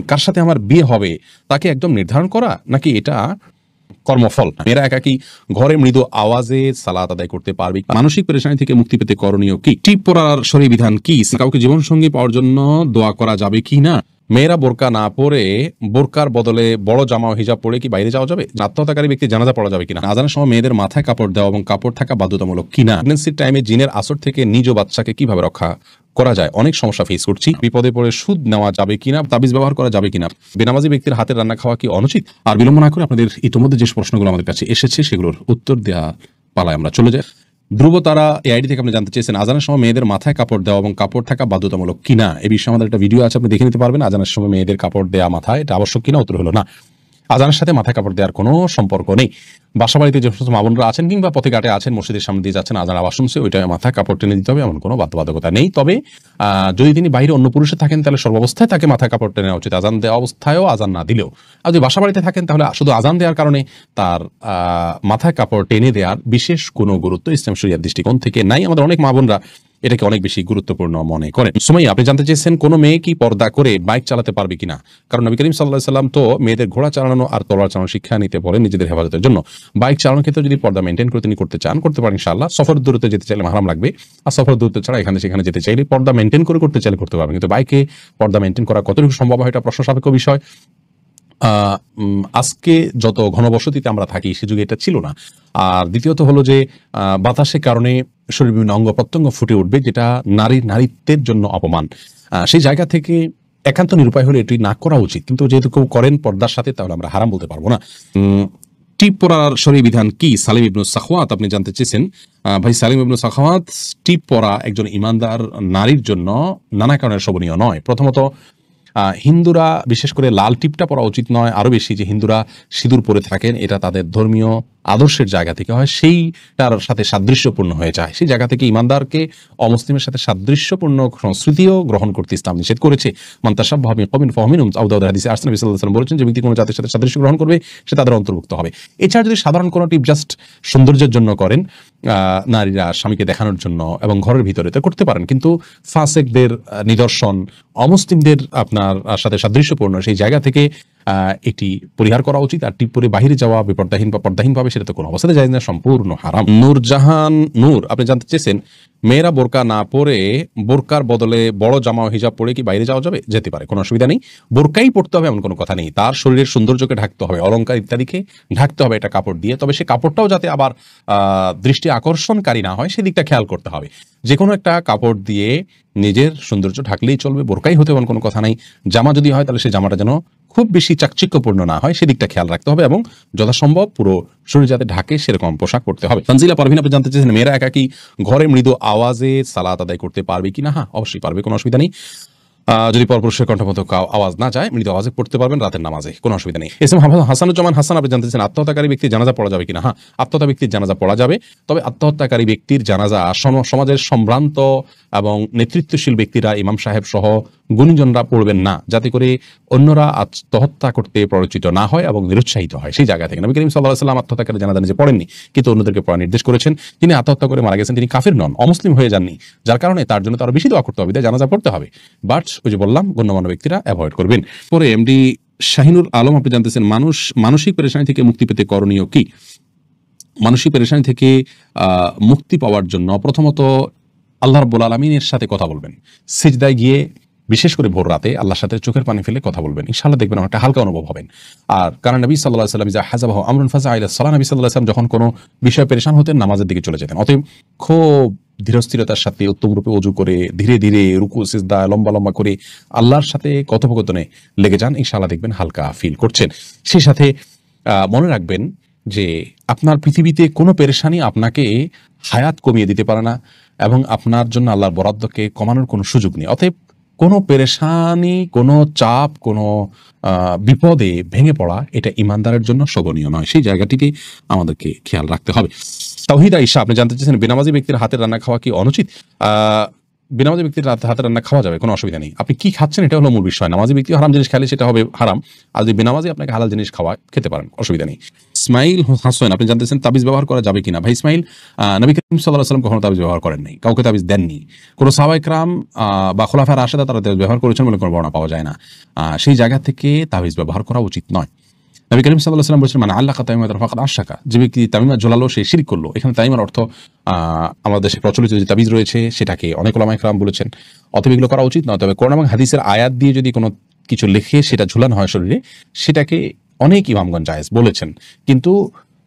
কার সাথে আমার বিয়ে হবে তাকে একদম নির্ধারণ করা, নাকি এটা কর্মফল? মেয়েরা একাকি ঘরে মৃদু আওয়াজে সালাত আদায় করতে পারবে? মানসিক পেরেশানি থেকে মুক্তি পেতে করণীয় কি? টিপ পরার শরীর বিধান কি? কাউকে জীবনসঙ্গী পাওয়ার জন্য দোয়া করা যাবে কি না? মেয়েরা বোরকা না পরে বোরকার বদলে বড় জামা ও হিজাব পরে কি বাইরে যাওয়া যাবে? আত্মহত্যাকারী ব্যক্তি জানাজা পড়া যাবে কিনা? আজানের সময় মেয়েদের মাথায় কাপড় দেওয়া এবং কাপড় থাকা বাধ্যতামূলক কিনা? প্রেগন্যান্সির টাইমে জিনের আসর থেকে নিজ বাচ্চাকে কিভাবে রক্ষা করা যায়? অনেক সমস্যা ফেস করছি। বিপদে পড়ে সুদ নেওয়া যাবে কিনা? তাবিজ ব্যবহার করা যাবে কিনা? বেনামাজি ব্যক্তির হাতের রান্না খাওয়া কি অনুচিত? আর বিলম্ব না করে আপনাদের ইতিমধ্যে যে প্রশ্নগুলো আমাদের কাছে এসেছে সেগুলোর উত্তর দেওয়া পালায় আমরা চলে যাই। ধ্রুব তারা এই আইডি থেকে আপনি জানতে চেয়েছেন আজানের সময় মেয়েদের মাথায় কাপড় দেওয়া এবং কাপড় থাকা বাধ্যতামূলক কিনা? এই বিষয়ে আমাদের একটা ভিডিও আছে, আপনি দেখে নিতে পারবেন। আজানের সময় মেয়েদের কাপড় দেওয়া মাথায় এটা আবশ্যক কিনা? উত্তর হলো না। আজানের সাথে মাথায় কাপড় দেওয়ার কোনো সম্পর্ক নেই। বাসা বাড়িতে যে সমস্ত মা বোনরা আছেন কিংবা পথে ঘাটে আছেন, মসজিদের সামনে দিয়ে যাচ্ছেন, আজান আওয়াজ শুনছে, ওইটা মাথায় কাপড় টেনে দিতে হবে, এমন কোনো বাধ্যবাধকতা নেই। তবে যদি তিনি বাইরে অন্য পুরুষে থাকেন তাহলে সর্বাবস্থায় তাকে মাথায় কাপড় টেনে নেওয়া উচিত, আজান দেওয়া অবস্থায়ও, আজান না দিলেও। আর যদি বাসা বাড়িতে থাকেন তাহলে শুধু আজান দেওয়ার কারণে তার মাথায় কাপড় টেনে দেওয়ার বিশেষ কোনো গুরুত্ব ইসলাম শরিয়ার দৃষ্টিকোণ থেকে নাই। আমাদের অনেক মা বোনরা এটাকে অনেক বেশি গুরুত্বপূর্ণ মনে করেন। সুমাইয়া, আপনি জানতে চেয়েছেন কোন মেয়ে কি পর্দা করে বাইক চালাতে পারবে কিনা? কারণ নবী করিম সাল্লাল্লাহু আলাইহি সাল্লাম তো মেয়েদের ঘোড়া চালানো আর তলোয়ার চালানো শিক্ষা নিতে বলেন নিজেদের হেফাজতের জন্য। বাইক চালানোর ক্ষেত্রে যদি পর্দা মেনটেন করে তিনি করতে চান, করতে পারেন ইনশাআল্লাহ। সফর দূরত্বে যেতে চাইলে মাহরাম লাগবে, আর সফর দূরত্ব ছাড়া এখানে সেখানে যেতে চাইলে পর্দা মেনটেন করে করতে চাইলে করতে পারবেন। কিন্তু বাইকে পর্দা মেনটেন করা কতটুকু সম্ভব হয় এটা প্রশ্ন সাপেক্ষ বিষয়। আজকে যত ঘনবসতিতে আমরা থাকি সে যুগে এটা ছিল না। আর দ্বিতীয়ত হলো যে বাতাসের কারণে শরীর বিভিন্ন অঙ্গ প্রত্যঙ্গ ফুটে উঠবে, যেটা নারীত্বের জন্য অপমান। সেই জায়গা থেকে একান্ত নিরুপায় হলে এটি না করা উচিত, কিন্তু যেহেতু কেউ করেন পর্দার সাথে তাহলে আমরা হারাম বলতে পারবো না। টিপ পরার শরীর বিধান কি? সালিম ইবনু সাখওয়াত আপনি জানতে চেয়েছেন। ভাই সালিম ইবনু সাখওয়াত, টিপ পরা একজন ইমানদার নারীর জন্য নানা কারণে শোভনীয় নয়। প্রথমত হিন্দুরা বিশেষ করে লাল টিপটা পরা উচিত নয়। আরো বেশি যে হিন্দুরা সিঁদুর পরে থাকেন এটা তাদের ধর্মীয় আদর্শের জায়গা থেকে হয়, সেইটার সাথে সাদৃশ্যপূর্ণ হয়ে যায়। সেই জায়গা থেকে ইমানদারকে অমুসলিমের সাথে সাদৃশ্যপূর্ণ সংস্কৃতিও গ্রহণ করতে ইসলাম নিষেধ করেছে। মান তাশাব্বাহা বিকওমিন ফাহুয়া মিনহুম, আবু দাউদের হাদিসে আসছে, নবী সাল্লাল্লাহু আলাইহি ওয়াসাল্লাম বলেছেন যে ব্যক্তি কোনো জাতির সাথে সাদৃশ্য গ্রহণ করবে সে তাদের অন্তর্ভুক্ত হবে। এছাড়া যদি সাধারণ কোনো টিপ জাস্ট সৌন্দর্যের জন্য করেন, নারীরা স্বামীকে দেখানোর জন্য এবং ঘরের ভিতরে তো করতে পারেন, কিন্তু ফাসেকদের নিদর্শন, অমুসলিমদের আপনার সাথে সাদৃশ্যপূর্ণ সেই জায়গা থেকে এটি পরিহার করা উচিত। আর টিপ পরে বাহিরে যাওয়া বিপর্দাহীন বা পর্দাহীন ভাবে সেটা তো কোনো অবস্থাতে জায়েজ না, সম্পূর্ণ হারাম। নূরজাহান নূর আপনি জানতে চেয়েছেন মেয়েরা বোরকা না পরে বোরকার বদলে বড় জামা ও হিজাব পরে কি বাইরে যাওয়া যাবে? যেতে পারে, কোনো অসুবিধা নেই। বোরকাই পড়তে হবে এমন কোনো কথা নেই। তার শরীরের সৌন্দর্যকে ঢাকতে হবে, অলংকার ইত্যাদিকে ঢাকতে হবে এটা কাপড় দিয়ে। তবে সে কাপড়টাও যাতে আবার দৃষ্টি আকর্ষণকারী না হয় সেদিকটা খেয়াল করতে হবে। যে কোনো একটা কাপড় দিয়ে নিজের সৌন্দর্য ঢাকলেই চলবে, বোরকাই হতে এমন কোনো কথা নাই। জামা যদি হয় তাহলে সেই জামাটা যেন খুব বেশি চাকচিক্যপূর্ণ না হয় সেদিকটা খেয়াল রাখতে হবে, এবং যথাসম্ভব পুরো শরীর যাতে ঢাকে সেরকম পোশাক পরতে হবে। তানজিলা পারভিন আপনি জানতে চেয়েছেন মেয়েরা একাকি ঘরে মৃদু আওয়াজে সালাত আদায় করতে পারবে কিনা? হ্যাঁ, অবশ্যই পারবে, কোনো অসুবিধা নেই। যদি পরপুরুষের কণ্ঠমতো আওয়াজ না যায় মৃদু আওয়াজে পড়তে পারবেন রাতের নামাজে, কোনো অসুবিধা নেই। এস এম হাসানুজ্জামান হাসান আপনি জানতে চান আত্মহত্যাকারী ব্যক্তির জানাজা পড়া যাবে কিনা? হ্যাঁ, আত্মহত্যা ব্যক্তির জানাজা পড়া যাবে, তবে আত্মহত্যাকারী ব্যক্তির জানাজা সমাজের সম্ভ্রান্ত এবং নেতৃত্বশীল ব্যক্তিরা, ইমাম সাহেব সহ গুণীজনরা পড়বেন না, যাতে করে অন্যরা আত্মহত্যা করতে প্ররোচিত না হয় এবং নিরুৎসাহিত হয়। সেই জায়গা থেকে নবী করিম সাল্লাল্লাহু আলাইহি ওয়াসাল্লাম আত্মহত্যাকারী জানাজা নিজে পড়েননি, কিন্তু অন্যদেরকে পড়ার নির্দেশ করেছেন। যিনি আত্মহত্যা করে মারা গেছেন তিনি কাফির নন, অমুসলিম হয়ে যাননি, যার কারণে তার জন্য তার বেশি দোয়া করতে হবে, জানাজা পড়তে হবে। বাট ওই যে বললাম গণ্যমান্য ব্যক্তিরা অ্যাভয়েড করবেন। পরে এমডি শাহিনুর আলম আপনি জানতেছেন মানসিক পেরেশানি থেকে মুক্তি পেতে করণীয় কি? মানসিক পেরেশানি থেকে মুক্তি পাওয়ার জন্য প্রথমত আল্লাহ রাব্বুল আলামিনের সাথে কথা বলবেন। সিজদায় গিয়ে বিশেষ করে ভোর রাতে আল্লাহর সাথে চোখের পানি ফেলে কথা বলবেন, ইনশাআল্লাহ দেখবেন অনেকটা হালকা অনুভব হবেন। আর কারণ নবী সাল্লাল্লাহু আলাইহি ওয়াসাল্লাম ইযা হাযাবাহু আমরুন ফাযা ইলা সালাহ, নবী সাল্লাল্লাহু আলাইহি ওয়াসাল্লাম যখন কোনো বিষয়ে পেরেশান হতেন নামাজের দিকে চলে যেতেন। অতএব খুব ধীরস্থিরতার সাথে উত্তম রূপে ওযু করে ধীরে ধীরে রুকু সিজদা লম্বা লম্বা করে আল্লাহর সাথে কথোপকথনে লেগে যান, ইনশাআল্লাহ দেখবেন হালকা ফিল করছেন। সেই সাথে মনে রাখবেন যে আপনার পৃথিবীতে কোনো পেরেশানি আপনাকে হায়াত কমিয়ে দিতে পারে না, এবং আপনার জন্য আল্লাহর বরাদ্দকে কমানোর কোনো সুযোগ নেই। অতএব কোনো পেরেশানি, কোনো চাপ, কোনো বিপদে ভেঙে পড়া এটা ইমানদারের জন্য শোভনীয় নয়। সেই জায়গাটিকে আমাদেরকে খেয়াল রাখতে হবে। তাওহিদ আয়েশা আপনি জানতে চেয়েছেন বেনামাজি ব্যক্তির হাতের রান্না খাওয়া কি অনুচিত? বেনামাজি ব্যক্তির হাতে রান্না খাওয়া যাবে, কোনো অসুবিধা নেই। আপনি কি খাচ্ছেন এটা হলো মূল বিষয়। নামাজি ব্যক্তি হারাম জিনিস খেলে সেটা হবে হারাম, আর যদি বেনামাজি আপনাকে হালাল জিনিস খেতে পারেন, অসুবিধা নেই। ইসমাইল হাসান আপনি জানতেছেন তাবিজ ব্যবহার করা যাবে কিনা। ভাই ইসমাইল, নবী করিম সাল্লাল্লাহু আলাইহি ওয়াসাল্লাম কখনো তাবিজ ব্যবহার করেন নাই, কাউকে তাবিজ দেননি। কোনো সাহাবায়ে কেরাম বা খুলাফায়ে রাশিদা তারা তাবিজ ব্যবহার করেছেন বলে কোনো বর্ণনা পাওয়া যায় না। সেই জায়গা থেকে তাবিজ ব্যবহার করা উচিত নয়। নবী করিম সাল্লাল্লাহু আলাইহি ওয়াসাল্লাম বলেছেন, মানে আল্লাহ তামিমাতান ফাকাদ আশরাকা, যে ব্যক্তি তামিমা ঝোলালো সে শিরক করলো। এখানে তামিমার অর্থ আমাদের দেশে প্রচলিত যে তাবিজ রয়েছে সেটাকে অনেক উলামায়ে কেরাম বলেছেন, অতএব এগুলো করা উচিত নয়। তবে কোরআন এবং হাদিসের আয়াত দিয়ে যদি কোনো কিছু লিখে সেটা ঝুলানো হয় শরীরে, সেটাকে অনেক ইমামগণ জায়েজ বলেছেন। কিন্তু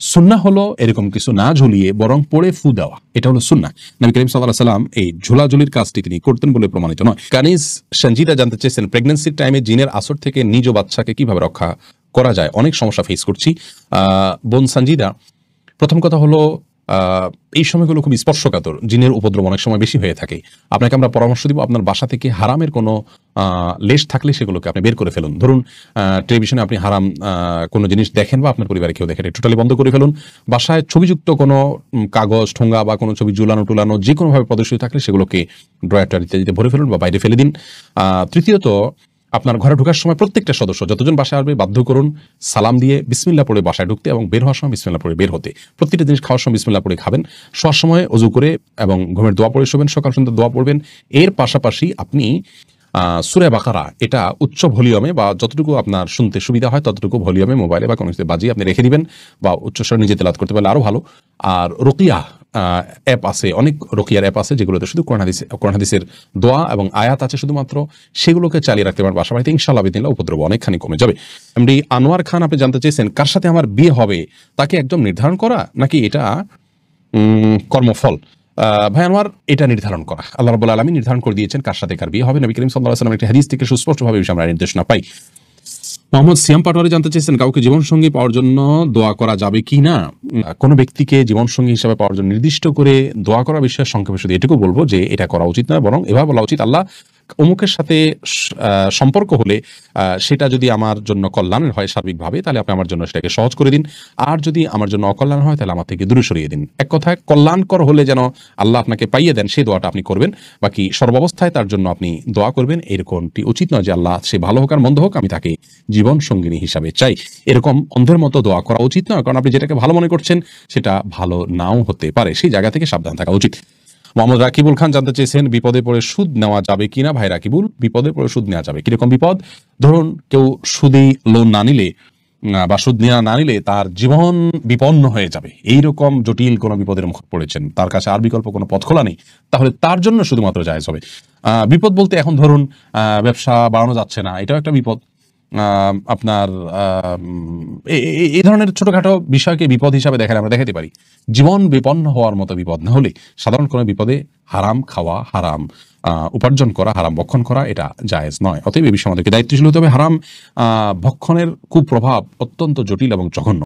সুন্নাহ হলো এরকম কিছু না ঝুলিয়ে বরং পড়ে ফু দেওয়া, এটা হলো সুন্নাহ। নবী করিম সাল্লাল্লাহু আলাইহি ওয়াসাল্লাম এই ঝোলাঝুলির কাজটি তিনি করতেন বলে প্রমাণিত নয়। কানিজ সঞ্জিদা জানতে চেয়েছেন, প্রেগন্যান্সির টাইমে জিনের আসর থেকে নিজ বাচ্চাকে কিভাবে রক্ষা করা যায়, অনেক সমস্যা ফেস করছি। বোন সঞ্জিদা, প্রথম কথা হলো এই সময়গুলো খুব স্পর্শকাতর, জিনের উপদ্রব অনেক সময় বেশি হয়ে থাকে। আপনাকে আমরা পরামর্শ দিব, আপনার বাসা থেকে হারামের কোনো লেশ থাকলে সেগুলোকে আপনি বের করে ফেলুন। ধরুন টেলিভিশনে আপনি হারাম কোনো জিনিস দেখেন বা আপনার পরিবারে কেউ দেখেন, টোটালি বন্ধ করে ফেলুন। বাসায় ছবিযুক্ত কোনো কাগজ ঠোঙ্গা বা কোনো ছবি ঝুলানো টুলানো যে কোনোভাবে প্রদর্শিত থাকলে সেগুলোকে ড্রয়ার ইত্যাদিতে ভরে ফেলুন বা বাইরে ফেলে দিন। তৃতীয়ত, আপনার ঘরে ঢোকার সময় প্রত্যেকটা সদস্য যতজন বাসায় আসবে বাধ্য করুন সালাম দিয়ে বিসমিল্লাহ পড়ে বাসায় ঢুকতে, এবং বের হওয়ার সময় বিসমিল্লাহ পড়ে বের হতে। প্রত্যেকটা জিনিস খাওয়ার সময় বিসমিল্লাহ পড়ে খাবেন, শোয়ার সময় ওযু করে এবং ঘুমের দোয়া পড়ে শোবেন, সকাল সন্ধ্যা দোয়া পড়বেন। এর পাশাপাশি আপনি সূরা বাকারা এটা উচ্চ ভলিউমে বা যতটুকু আপনার শুনতে সুবিধা হয় ততটুকু ভলিউমে মোবাইলে বা কোনো কিছু বাজিয়ে আপনি রেখে দিবেন, বা উচ্চস্বরে নিজে তেলাওয়াত করতে পারলে আরো ভালো। আর রুকিয়া অ্যাপ আছে, অনেক রুকিয়ার অ্যাপ আছে যেগুলোতে শুধু কোরআন হাদিসের দোয়া এবং আয়াত আছে শুধুমাত্র, সেগুলোকে চালিয়ে রাখতে পারেন বাসা বাড়িতে, ইনশাআল্লাহ বিদিনিল্লাহ উপদ্রব অনেকখানি কমে যাবে। এমডি আনোয়ার খান আপনি জানতে চেয়েছেন, কার সাথে আমার বিয়ে হবে তাকে একদম নির্ধারণ করা নাকি এটা কর্মফল। ভাই আনোয়ার, এটা নির্ধারণ করা আল্লাহ রাব্বুল আলামিন নির্ধারণ করে দিয়েছেন কার সাথে কার বিয়ে হবে। নবী করিম সাল্লাল্লাহু আলাইহি ওয়াসাল্লাম একটি হাদিস থেকে সুস্পষ্টভাবে বিষয়ে আমরা নির্দেশনা পাই। মোহাম্মদ সিয়াম পাটোয়ারি জানতে চেয়েছেন, কাউকে জীবনসঙ্গী পাওয়ার জন্য দোয়া করা যাবে কি না। কোনো ব্যক্তিকে জীবনসঙ্গী হিসেবে পাওয়ার জন্য নির্দিষ্ট করে দোয়া করার বিষয়ে সংক্ষেপে শুধু এটুকু বলবো যে এটা করা উচিত নয়, বরং এভাবে বলা উচিত, আল্লাহ অমুকের সাথে সম্পর্ক হলে সেটা যদি আমার জন্য কল্যাণের হয় সার্বিকভাবে, তাহলে আপনি আমার জন্য সেটাকে সহজ করে দিন, আর যদি আমার জন্য অকল্যাণ হয় তাহলে আমার থেকে দূরে সরিয়ে দিন। এক কথায় কল্যাণকর হলে যেন আল্লাহ আপনাকে পাইয়ে দেন, সেই দোয়াটা আপনি করবেন, বাকি সর্বাবস্থায় তার জন্য আপনি দোয়া করবেন। এরকমটি উচিত নয় যে আল্লাহ সে ভালো হোক আর মন্দ হোক আমি তাকে জীবন সঙ্গিনী হিসাবে চাই, এরকম অন্ধের মতো দোয়া করা উচিত নয়। কারণ আপনি যেটাকে ভালো মনে করছেন সেটা ভালো নাও হতে পারে, সেই জায়গা থেকে সাবধান থাকা উচিত। মোহাম্মদ রাকিবুল খান জানতে চেয়েছেন, বিপদে পড়ে সুদ নেওয়া যাবে কিনা। ভাই রাকিবুল, বিপদে পড়ে সুদ নেওয়া যাবে। কিরকম বিপদ? ধরুন কেউ সুদী লোন না নিলে বা সুদ নেওয়া না নিলে তার জীবন বিপন্ন হয়ে যাবে, এইরকম জটিল কোনো বিপদের মুখে পড়েছেন, তার কাছে আর বিকল্প কোনো পথ খোলা নেই, তাহলে তার জন্য শুধুমাত্র জায়েজ হবে। বিপদ বলতে এখন ধরুন ব্যবসা বাড়ানো যাচ্ছে না, এটাও একটা বিপদ। আপনার এই ধরনের ছোটখাটো বিষয়কে বিপদ হিসাবে আমরা দেখাতে পারি। জীবন বিপন্ন হওয়ার মতো বিপদ না হলে সাধারণ কোনো বিপদে হারাম খাওয়া, হারাম উপার্জন করা, হারাম ভক্ষণ করা এটা জায়েজ নয়। অতএব এই বিষয়ে আমাদেরকে দায়িত্বশীল হতে হবে। হারাম ভক্ষণের কুপ্রভাব অত্যন্ত জটিল এবং জঘন্য।